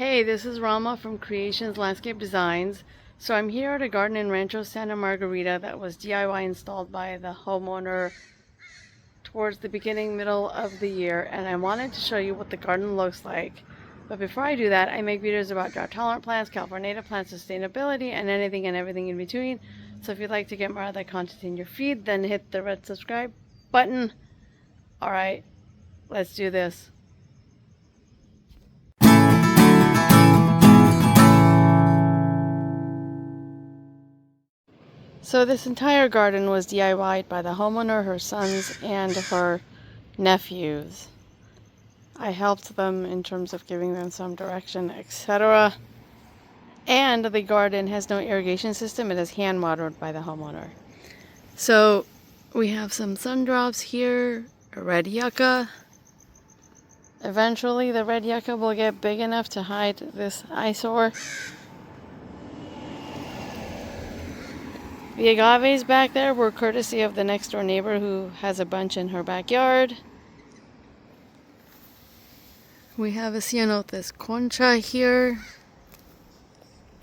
Hey, this is Rama from Creations Landscape Designs. So I'm here at a garden in Rancho Santa Margarita that was DIY installed by the homeowner towards the middle of the year, and I wanted to show you what the garden looks like. But before I do that, I make videos about drought-tolerant plants, California native plants, sustainability, and anything and everything in between. So if you'd like to get more of that content in your feed, then hit the red subscribe button. Alright, let's do this. So this entire garden was DIY'd by the homeowner, her sons, and her nephews. I helped them in terms of giving them some direction, etc. And the garden has no irrigation system. It is hand watered by the homeowner. So we have some sun drops here, a red yucca. Eventually the red yucca will get big enough to hide this eyesore. The agaves back there were courtesy of the next door neighbor who has a bunch in her backyard. We have a Ceanothus concha here.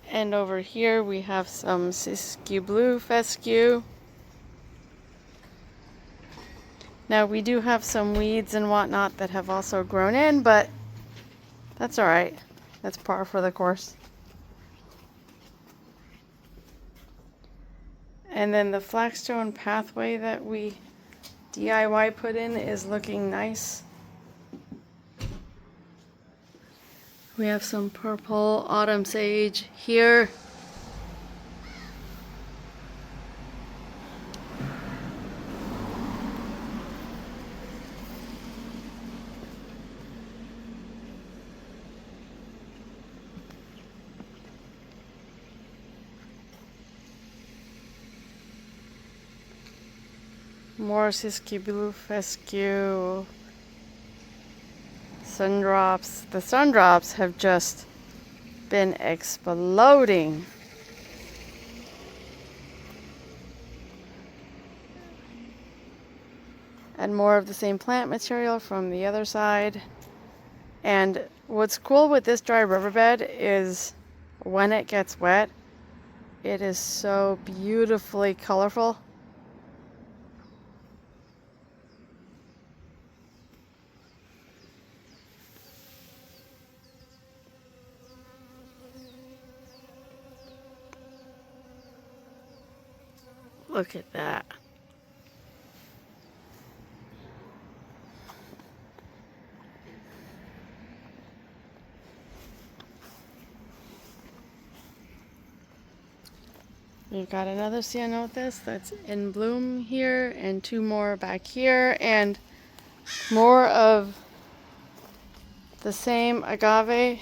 And over here we have some Siskiyou blue fescue. Now we do have some weeds and whatnot that have also grown in, but that's alright. That's par for the course. And then the flagstone pathway that we DIY put in is looking nice. We have some purple autumn sage here. More Siskiyou blue fescue. Sundrops. The sundrops have just been exploding. And more of the same plant material from the other side. And what's cool with this dry riverbed is when it gets wet, it is so beautifully colorful. Look at that. We've got another Ceanothus that's in bloom here, and two more back here, and more of the same agave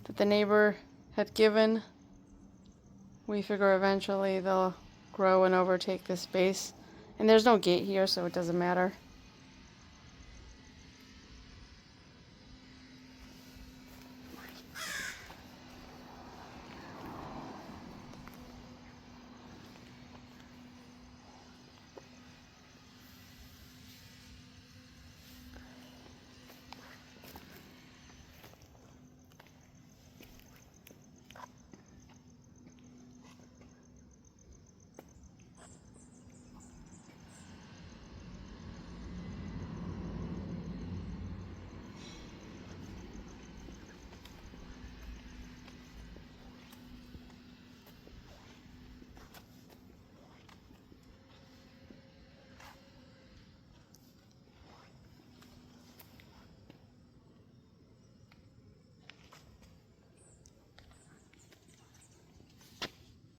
that the neighbor had given. We figure eventually they'll grow and overtake this space. And there's no gate here, so it doesn't matter.